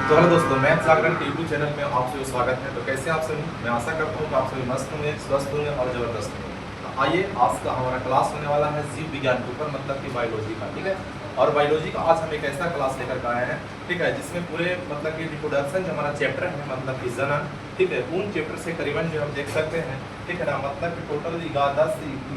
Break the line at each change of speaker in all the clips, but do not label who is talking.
तो हेलो दोस्तों, मैथ जागरण के यूट्यूब चैनल में आप सभी स्वागत है। तो कैसे आप सभी? मैं आशा करता हूँ कि आप सभी मस्त होंगे, स्वस्थ होंगे और ज़बरदस्त होंगे। तो आइए, आज का हमारा क्लास होने वाला है जीव विज्ञान के ऊपर, मतलब कि बायोलॉजी का। ठीक है, और बायोलॉजी का आज हम एक ऐसा क्लास लेकर के आए हैं, ठीक है, जिसमें पूरे मतलब कि रिप्रोडक्शन जो हमारा चैप्टर है, मतलब कि जनन, ठीक है, उन चैप्टर से करीबन जो हम देख सकते हैं, ठीक है ना, मतलब कि टोटल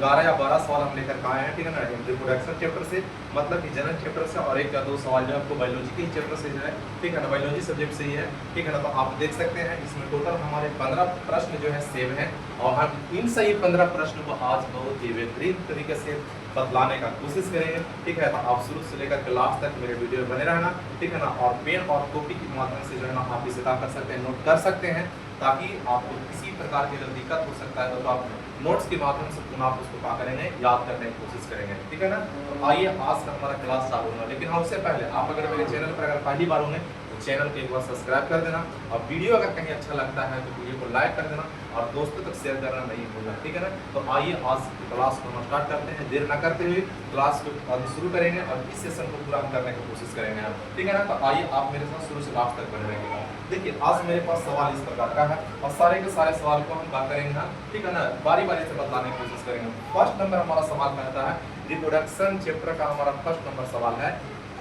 11 या 12 सवाल हम लेकर आए हैं, ठीक है ना, रिप्रोडक्शन चैप्टर से, मतलब कि जनन चैप्टर से, और एक या दो सवाल जो आपको बायोलॉजी के चैप्टर से जो है, ठीक है ना, बायोलॉजी सब्जेक्ट से ही है, ठीक है ना। तो आप देख सकते हैं इसमें टोटल हमारे 15 प्रश्न जो है सेव हैं, और हम इन सही 15 प्रश्न को आज बहुत ही बेहतरीन तरीके से बतलाने का कोशिश करेंगे, ठीक है। तो आप शुरू से लेकर के लास्ट तक मेरे वीडियो में बने रहना, ठीक है ना, और पेन और कॉपी के माध्यम से जो है ना आप इसे क्या कर सकते हैं, नोट कर सकते हैं, ताकि आपको किसी प्रकार की अगर दिक्कत हो सकता है तो आप नोट्स के माध्यम से पुनः आप उसको क्या करेंगे, याद करने की कोशिश करेंगे, ठीक है ना। तो आइए, आज का हमारा क्लास चालू होगा, लेकिन हाँ, उससे पहले आप अगर मेरे चैनल पर अगर पहली बार होंगे तो चैनल को एक बार सब्सक्राइब कर देना, और वीडियो अगर कहीं अच्छा लगता है तो वीडियो को लाइक कर देना और दोस्तों तक शेयर करना नहीं भूलना, ठीक है ना। तो आइए, आज की क्लास को हम स्टार्ट करते हैं, देर न करते हुए क्लास को शुरू करेंगे और इस सेशन को पूरा करने की कोशिश करेंगे हम, ठीक है ना। तो आइए, आप मेरे साथ शुरू से लास्ट तक बने रहेंगे। देखिए, आज मेरे पास सवाल इस प्रकार का है, और सारे के सारे सवाल को हम क्या करेंगे ना, ठीक है ना, बारी बारी से बतलाने की कोशिश करेंगे। फर्स्ट नंबर हमारा सवाल कहता है, रिप्रोडक्शन चैप्टर का हमारा फर्स्ट नंबर सवाल है,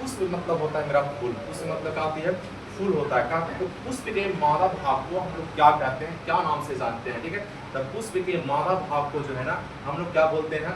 पुष्प मतलब होता है मेरा फूल, पुष्प मतलब क्या होती है, फूल होता है। क्या तो पुष्प के मादा भाग को हम लोग क्या कहते हैं, क्या नाम से जानते हैं, ठीक है। तो पुष्प के मादा भाग को जो है ना हम लोग क्या बोलते हैं,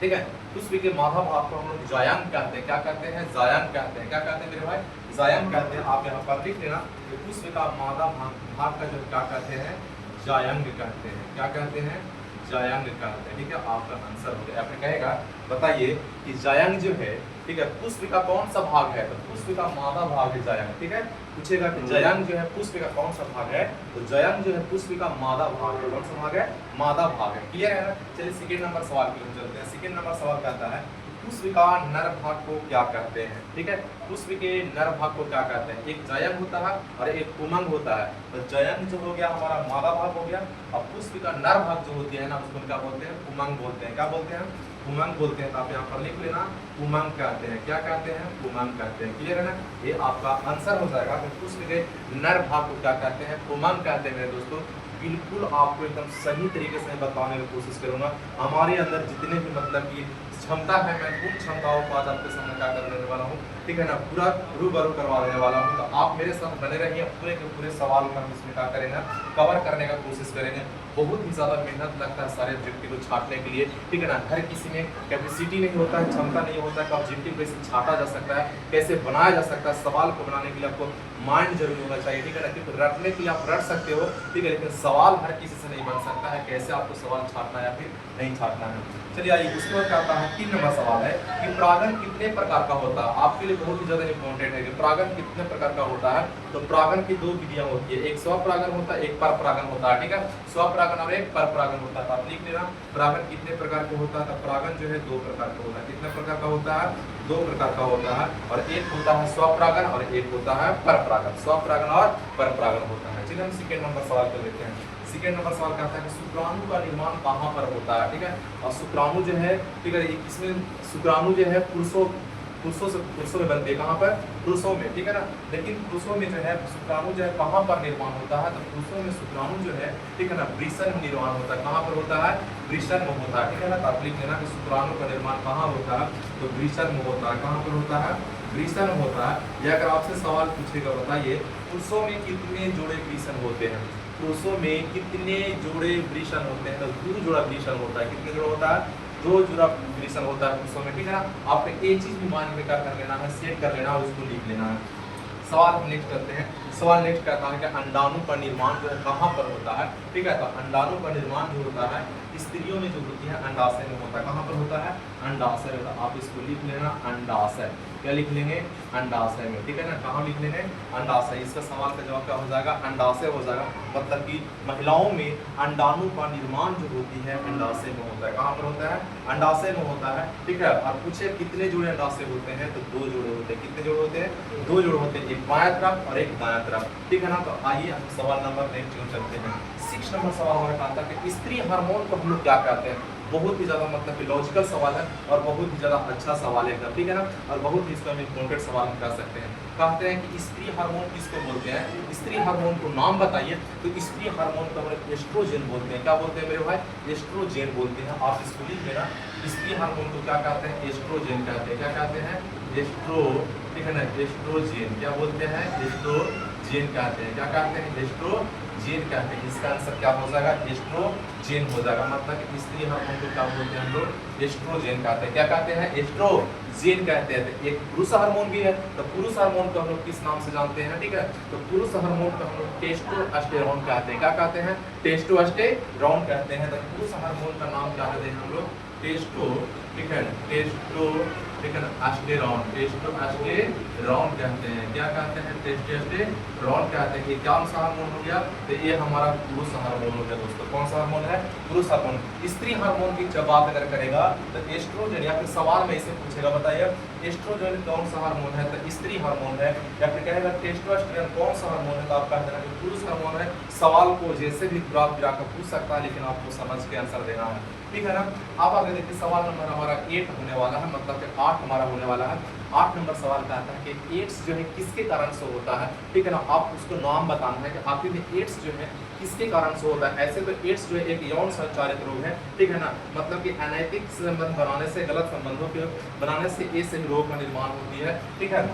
ठीक है, पुष्प के मादा भाग को हम लोग जायंग कहते हैं। क्या कहते हैं? जायंग कहते हैं। क्या कहते हैं मेरे भाई? जायंग कहते हैं। आप यहाँ पर लिख लेना, पुष्प का मादा भाग का जो क्या कहते हैं, जायंग कहते हैं। क्या कहते हैं? जायंग कहते हैं, ठीक है। आपका आंसर हो गया। आपने कहेगा बताइए कि जायंग जो है, ठीक है, पुष्प का कौन सा भाग है, तो पुष्प का मादा भाग है जायंग, ठीक है। पूछेगा कि जायंग जो है पुष्प का कौन सा भाग है, तो जायंग जो है पुष्प का मादा भाग है। कौन सा भाग है? मादा भाग है। क्लियर है ना। चलिए सेकंड नंबर सवाल की ओर चलते हैं। सेकंड नंबर सवाल कहता है, पुष्प का नर भाग को क्या कहते हैं, ठीक है। पुष्प के नर भाग को क्या कहते हैं? एक जायंग होता है और एक उमंग होता है। तो जायंग जो हो गया हमारा मादा भाग हो गया, और पुष्प का नर भाग जो होती है ना, उसको क्या बोलते हैं? उमंग बोलते हैं। क्या बोलते हैं? उमंग बोलते हैं। तो आप यहाँ पर लिख लेना, उमंग कहते हैं। क्या कहते हैं? उमंग कहते हैं। क्लियर है ना। ये आपका आंसर हो जाएगा। तो पुष्प के नर भाग को क्या कहते हैं? उमंग कहते हैं। मेरे दोस्तों, बिल्कुल आपको एकदम सही तरीके से बताने की कोशिश करूंगा। हमारे अंदर जितने भी मतलब की क्षमता है, मैं उन क्षमताओं को आज आपके सामने क्या कर देने वाला हूँ, ठीक है ना, पूरा रूबरू करवा देने वाला हूँ। तो आप मेरे साथ बने रहिए, पूरे के पूरे सवाल को हम इसमें क्या करेंगे, कवर करने का कोशिश करेंगे। बहुत ही ज़्यादा मेहनत लगता है सारे ऑब्जेक्टिव को छाटने के लिए, ठीक है ना। हर किसी में कैपेसिटी नहीं होता है, क्षमता नहीं होता है कि ऑब्जेक्टिव कैसे छाटा जा सकता है, कैसे बनाया जा सकता है। सवाल को बनाने के लिए आपको माइंड जरूर होना चाहिए, ठीक है ना। क्योंकि रटने के लिए आप रट सकते हो, ठीक है, लेकिन सवाल हर किसी से नहीं बन सकता है। कैसे आपको सवाल छाटना है या फिर नहीं छाटना है। चलिए आइए, उसके बाद क्या आता है, 3 नंबर सवाल है कि परागण कितने प्रकार का होता है। आपके लिए बहुत ही ज्यादा इंपॉर्टेंट है कि परागण कितने प्रकार का होता है। तो परागण की दो विधियां होती है, एक स्वपरागण होता है, एक परपरागण होता है, ठीक है। स्वपरागण और एक परपरागण होता है। आप लिख लेना, परागण कितने प्रकार का होता है। तो परागण जो है 2 प्रकार का होता है। कितने प्रकार का होता है? 2 प्रकार का होता है। और एक होता है स्वपरागण और एक होता है परपरागण। स्वपरागण और परपरागण होता है। चलिए हम सेकेंड नंबर सवाल को लेते हैं। सेकेंड नंबर सवाल कहता है कि शुक्राणु का निर्माण कहाँ पर होता है, ठीक है। और शुक्राणु जो है, ठीक है, इसमें शुक्राणु जो है पुरुषों में बनते हैं। कहाँ पर? पुरुषों में, ठीक है ना। लेकिन पुरुषों में जो है शुक्राणु जो है कहाँ पर निर्माण होता है, तो पुरुषों में शुक्राणु जो है, ठीक है ना, वृषण में निर्माण होता है। कहाँ पर होता है? वृषण में होता है, ठीक है ना। तो आप लिख लेना कि शुक्राणु का निर्माण कहाँ होता है, तो वृषण में होता है। कहाँ पर होता है? वृषण में होता है। या अगर आपसे सवाल पूछेगा, बताइए पुरुषों में कितने जोड़े वृषण होते हैं। पुरुषों में कितने जोड़े वृषण होते हैं, तो 2 जोड़ा वृषण होता है। कितने जोड़ा होता है? 2 जोड़ा वृषण होता है पुरुषों में, ठीक है ना। आपको एक चीज भी मान में क्या कर लेना है, सेट कर लेना, उसको लिख लेना है। सवाल हम नेक्स्ट करते हैं। सवाल नेक्स्ट कहता है कि अंडाणु का निर्माण जो है कहाँ पर होता है, ठीक है। तो अंडाणु का निर्माण जो होता है स्त्रियों में जो होती है अंडाशय में होता है। कहाँ पर होता है? अंडाशय में। तो आप इसको लिख लेना, अंडाशय। क्या लिख लेंगे? अंडाशय में, ठीक है ना। कहाँ लिख लेंगे? अंडाशय। इसका सवाल का जवाब क्या हो जाएगा? अंडाशय हो जाएगा। मतलब कि महिलाओं में अंडाणु का निर्माण जो होती है अंडाशय में होता है। कहाँ पर होता है? अंडाशय में होता है, ठीक है। और पूछे कितने जोड़े अंडाशय होते हैं, तो 2 जोड़े होते हैं। कितने जोड़े होते हैं? 2 जोड़े होते हैं, एक बायां तरफ और एक दायां तरफ, ठीक है ना। तो आइए हम सवाल नंबर नेक्स्ट चलते हैं। 6 नंबर सवाल हमारा कहता है कि स्त्री हार्मोन को हम लोग क्या कहते हैं। बहुत ही ज़्यादा मतलब कि लॉजिकल सवाल है और बहुत ही ज़्यादा अच्छा सवाल है एकदम, ठीक है ना। और बहुत ही इसका हम इम्पोर्टेंट सवाल हम कर सकते हैं। कहते हैं कि स्त्री हार्मोन किसको बोलते हैं, स्त्री हार्मोन को नाम बताइए। तो स्त्री हार्मोन को हम लोग एस्ट्रोजन बोलते हैं। क्या बोलते हैं मेरे भाई, एस्ट्रोजन बोलते हैं। आप इसको लिख लेना, स्त्री हार्मोन को क्या कहते हैं, एस्ट्रोजन कहते हैं। क्या कहते हैं, एस्ट्रो, ठीक है ना, एस्ट्रोजन। क्या बोलते हैं, एस्ट्रोजन कहते हैं। क्या कहते हैं, एस्ट्रोजन कहते हैं। इसका आंसर क्या हो जाएगा, एस्ट्रोजन हो जाएगा। मतलब कि स्त्री हार्मोन को क्या बोलते हैं हम लोग, एस्ट्रोजन कहते हैं। क्या कहते हैं, एस्ट्रोजन कहते हैं। तो एक पुरुष हार्मोन भी है, तो पुरुष हार्मोन को हम लोग किस नाम से जानते हैं, ठीक है। तो पुरुष हार्मोन को हम लोग टेस्टोस्टेरोन कहते हैं। क्या कहते हैं, टेस्टोस्टेरोन कहते हैं। तो पुरुष हार्मोन का नाम क्या है हम लोग, टेस्टो, ठीक है, टेस्टो, ठीक है ना, एस्टेरोन, टेस्टोस्टेरोन कहते हैं। क्या कहते हैं, टेस्टोस्टेरोन कहते हैं। ये कौन सा हार्मोन हो गया, तो ये हमारा पुरुष हार्मोन हो गया दोस्तों। कौन सा हार्मोन है, पुरुष हार्मोन। स्त्री हार्मोन की जब बात अगर करेगा तो एस्ट्रोजन, या फिर सवाल में इसे पूछेगा बताइए एस्ट्रोजन कौन सा हार्मोन है, तो स्त्री हार्मोन है। या फिर कहेगा टेस्टोस्टेरोन कौन सा हार्मोन है, तो आप कह देना कि पुरुष हार्मोन है। सवाल को जैसे भी ग्राफ गिरा कर पूछ सकता है, लेकिन आपको समझ के आंसर देना है, ठीक है ना। अब आगे देखिए सवाल नंबर हमारा 8 होने वाला है, मतलब कि 8 हमारा होने वाला है। 8 नंबर सवाल कहता है कि एड्स जो है किसके कारण से होता है, ठीक है ना। आप उसको नाम बताना है कि आखिर में एड्स जो है किसके कारण से होता है। ऐसे तो एड्स जो है एक यौन संचारित रोग है, ठीक है ना। मतलब कि अनैतिक संबंध बनाने से, गलत संबंधों के बनाने से एड्स रोग का निर्माण होती है, ठीक है।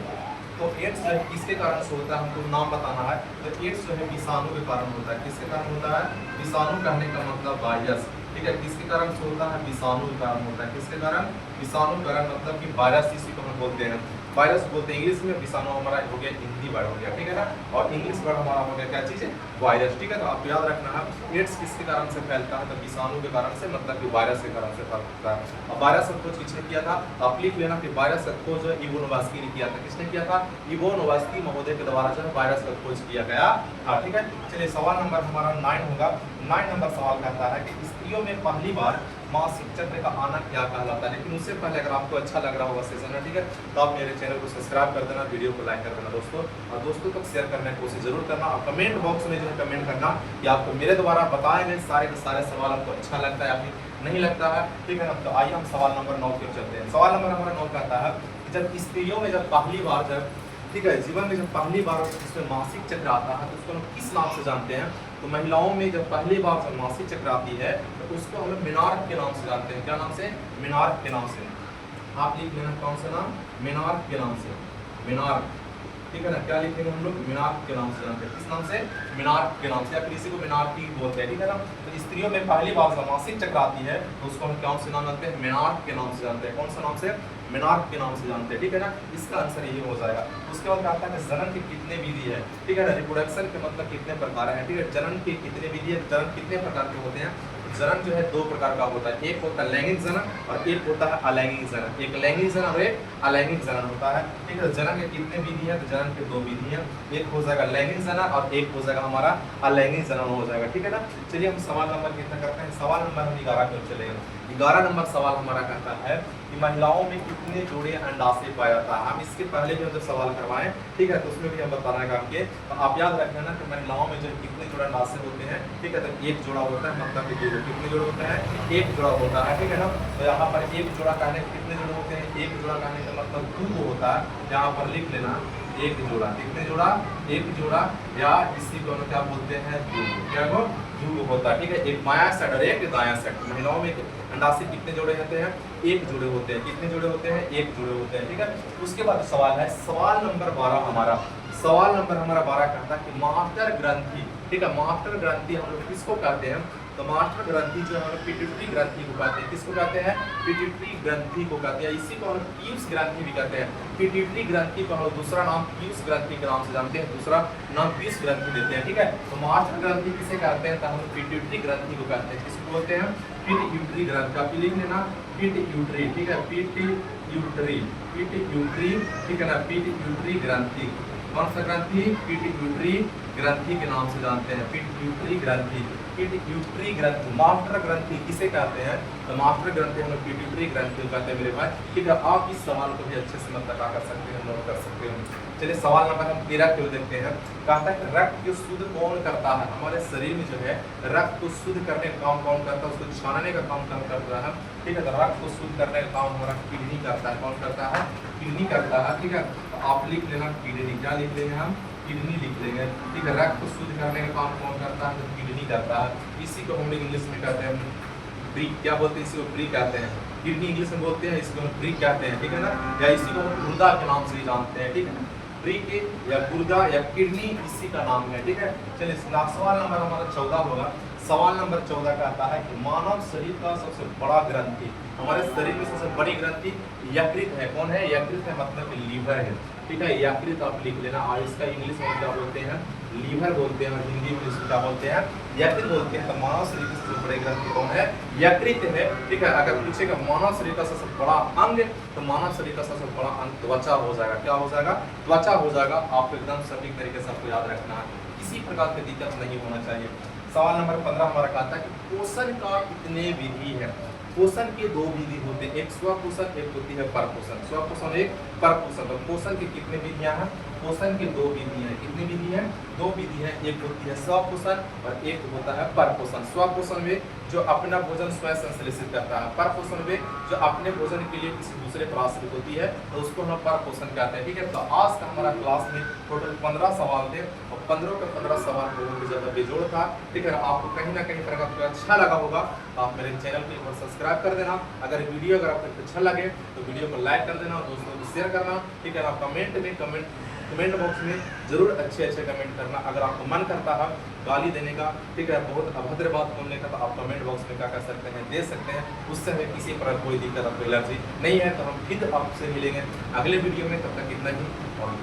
तो एड्स जो है किसके कारण से होता है, हमको नाम बताना है। तो एड्स जो है विषाणु के कारण होता है। किसके कारण होता है, विषाणु कहने का मतलब वायरस, ठीक है। किसके कारण से होता है, विषाणु के कारण होता है। किसके कारण, विषाणु के कारण, मतलब कि वायरस इसी को हम बोलते हैं, वायरस बोलते हैं इंग्लिश में। विषाणु हमारा हो गया हिंदी वर्ड हो गया, ठीक है ना। और इंग्लिश वर्ड हमारा हो गया क्या चीज़ है, वायरस, ठीक है। तो आपको याद रखना है एड्स किसके कारण से फैलता है, तो विषाणु के कारण से, मतलब कि वायरस के कारण से फैलता है। अब वायरस का खोज किसने किया था, आप लिख लेना कि वायरस का खोज इवोनोवास्की ने किया था। किसने किया था, इवोनोवास्की महोदय के द्वारा जो है वायरस का खोज किया गया था, ठीक है। चलिए सवाल नंबर हमारा 9 होगा। 9 नंबर सवाल कहता है कि स्त्रियों में पहली बार मासिक चक्र का आना क्या कहलाता है। लेकिन उससे पहले अगर आपको अच्छा लग रहा होगा सेशन है, ठीक है, तो आप मेरे चैनल को सब्सक्राइब कर देना, वीडियो को लाइक कर देना दोस्तों, और दोस्तों तक शेयर करने की कोशिश जरूर करना। और कमेंट बॉक्स में जो है कमेंट करना कि आपको मेरे द्वारा बताए गए सारे के सारे सवाल आपको अच्छा लगता है या फिर नहीं लगता है, ठीक है ना। तो आइए हम सवाल नंबर 9 की ओर चलते हैं। सवाल नंबर हमारा 9 कहता है जब स्त्रियों में जब पहली बार जब, ठीक है, जीवन में जब पहली बार इसमें मासिक चक्र आता है तो उसको हम किस नाम से जानते हैं। तो महिलाओं में जब पहली बार जब मासिक चक्र आती है तो उसको हम लोग मेनार्क के नाम से जानते हैं। क्या नाम से, मेनार्क के नाम से। आप लिख लेना कौन सा नाम, मेनार्क के नाम से, मेनार्क, ठीक है ना। क्या लिखेंगे हम लोग, मेनार्क के नाम से जानते हैं। किस नाम से, मेनार्क के नाम से, या फिर इसी को मेनार्की बोलते हैं, ठीक है ना। तो स्त्रियों में पहली बार जब मासिक चक्र आती है तो उसको हम कौन से नाम जानते हैं, मेनार्क के नाम से जानते हैं। कौन सा नाम से, मेनार्क के नाम से जानते हैं, ठीक है ना। इसका आंसर ये हो जाएगा। उसके बाद कहता है कि जनन की कितने विधि है, ठीक है ना। रिप्रोडक्शन के मतलब कितने प्रकार है, ठीक है। जनन की कितने विधि है, जनन कितने प्रकार के होते हैं। जनन जो है 2 प्रकार का होता है, एक होता है लैंगिक जनन और एक होता है अलैंगिक जनन। एक लैंगिक जनन और एक अलैंगिक जनन होता है, ठीक है। जनन के कितने विधि है, तो जनन के 2 विधि हैं, एक हो जाएगा लैंगिक जनन और एक हो जाएगा हमारा अलैंगिक जनन हो जाएगा, ठीक है ना। चलिए हम सवाल नंबर कितना करते हैं, सवाल नंबर हम 11 पर चलेंगे। 11 नंबर सवाल हमारा कहता है कि महिलाओं में कितने जोड़े अंडाशय पाया जाता है। हम इसके पहले भी जब सवाल करवाएं, ठीक है, तो उसमें भी हम बताना काम किए। तो आप याद रखना ना कि महिलाओं में जो कितने जोड़े अंडाशय होते हैं, ठीक है। तो एक जोड़ा होता है, मतलब कि 2 कितने जोड़े होते हैं, एक जोड़ा होता है, ठीक है ना। तो यहाँ पर एक जोड़ा कहने के कितने जोड़े होते हैं, एक जोड़ा कहने का मतलब 2 होता है। यहाँ पर लिख लेना एक जोड़ा, कितने जोड़ा, एक जोड़ा, या इसी को हम क्या बोलते हैं, ध्रुव। क्या को ध्रुव होता है, ठीक है। एक बायां साइड और एक दायां साइड। महिलाओं में अंडाशय कितने जोड़े होते हैं, एक जोड़े होते हैं। कितने जोड़े होते हैं, एक जोड़े होते हैं, ठीक है। उसके बाद सवाल है सवाल नंबर 12 हमारा। सवाल नंबर हमारा 12 कहता है कि मास्टर ग्रंथि, ठीक है, मास्टर ग्रंथि हम लोग किसको कहते हैं। तो मास्टर ग्रंथि जो है पिट्यूटरी ग्रंथि को कहते हैं। किसको कहते हैं, पिट्यूटरी ग्रंथि को कहते हैं। इसी को हम पीयूष ग्रंथि भी कहते हैं। पिट्यूटरी ग्रंथि को हम दूसरा नाम पीयूष ग्रंथि के नाम से जानते हैं, दूसरा नाम पीयूष ग्रंथि देते हैं, ठीक है। तो मास्टर ग्रंथि किसे कहते हैं, तो हम पिट्यूटरी ग्रंथि को कहते हैं। किसको बोलते हैं, पिट्यूटरी ग्रंथि। आप लिख लेना पिट्यूटरी, ठीक है, पिट्यूटरी, पिट्यूटरी, ठीक है ना, पिट्यूटरी ग्रंथि, कौन सा ग्रंथि? पिट्यूटरी ग्रंथि के नाम से जानते हैं, पिट्यूटरी ग्रंथि। पिट्यूटरी ग्रंथि, मास्टर ग्रंथि किसे कहते हैं? तो मास्टर ग्रंथि हम लोग पिट्यूटरी ग्रंथि कहते हैं मेरे भाई। ठीक है, आप इस सवाल को भी अच्छे से मतलब क्या कर सकते हैं, नोट कर सकते हैं। चलिए सवाल नंबर हम 13 को देखते हैं। कहता है कि रक्त को शुद्ध कौन करता है? हमारे शरीर में जो है रक्त को शुद्ध करने का काम कौन करता है? उसको छानने का काम कौन करता है? ठीक है, तो रक्त को शुद्ध करने का काम हमारा किडनी करता है। कौन करता है? किडनी करता है। ठीक है, तो आप लिख लेना किडनी। क्या लिख लेंगे हम? किडनी लिख लेंगे। ठीक है, रक्त को शुद्ध करने का काम कौन करता है? तो किडनी करता है। इसी को हम लोग इंग्लिश में कहते हैं प्री, क्या बोलते हैं? इसी को प्री कहते हैं। किडनी इंग्लिश में बोलते हैं, इसको हम प्री कहते हैं। ठीक है ना, या इसी को हम गुर्दा के नाम से ही जानते हैं। ठीक है, प्री के या गुर्दा या किडनी इसी का नाम है। ठीक है, चलिए सवाल नंबर हमारा 14 होगा। सवाल नंबर 14 कहता है कि मानव शरीर का सबसे बड़ा ग्रंथि, हमारे शरीर में सबसे बड़ी ग्रंथि यकृत है। कौन है? यकृत है, मतलब कि लीवर है। ठीक है, यकृत आप लिख लेना। और इसका इंग्लिश में क्या बोलते हैं? लीवर बोलते हैं, और हिंदी में इसको क्या बोलते हैं? यकृत बोलते हैं। तो मानव शरीर की सबसे बड़ी ग्रंथि कौन है? यकृत है। ठीक है, अगर पूछेगा मानव शरीर का सबसे बड़ा अंग, तो मानव शरीर का सबसे बड़ा अंग त्वचा हो जाएगा। क्या हो जाएगा? त्वचा हो जाएगा। आपको एकदम सटीक तरीके से आपको याद रखना है, किसी प्रकार की दिक्कत नहीं होना चाहिए। सवाल नंबर 15 हमारा कहता है कि पोषण का कितने विधि है? पोषण के 2 विधि होते हैं, एक स्वपोषण, एक होती है परपोषण। स्वपोषण, एक परपोषण। तो पोषण की कितने विधियां हैं? पोषण की 2 विधि हैं। कितनी विधि है? 2 विधि है। एक होती है स्वपोषण और एक होता है परपोषण। स्वपोषण में जो अपना भोजन स्वयं संश्लेषित करता है, परपोषण में जो अपने भोजन के लिए किसी दूसरे पर आश्रित होती है, तो उसको हम परपोषण कहते हैं। ठीक है, तो आज का हमारा क्लास में टोटल 15 सवाल थे और 15 के 15 सवाल बहुत ज्यादा बेजोड़ था। ठीक है, आपको कहीं ना कहीं प्रकार का अच्छा लगा होगा, आप मेरे चैनल को एक बार सब्सक्राइब कर देना। अगर वीडियो अगर आपको अच्छा लगे तो वीडियो को लाइक कर देना और दोस्तों को शेयर करना। ठीक है, आप कमेंट बॉक्स में जरूर अच्छे कमेंट करना। अगर आपको मन करता है गाली देने का, ठीक है, बहुत अभद्र बात बोलने का, तो आप कमेंट बॉक्स में क्या कर सकते हैं? दे सकते हैं। उससे हमें किसी प्रकार कोई दिक्कत, आपको एलर्जी नहीं है। तो हम फिर आपसे मिलेंगे अगले वीडियो में। तब तक इतना ही और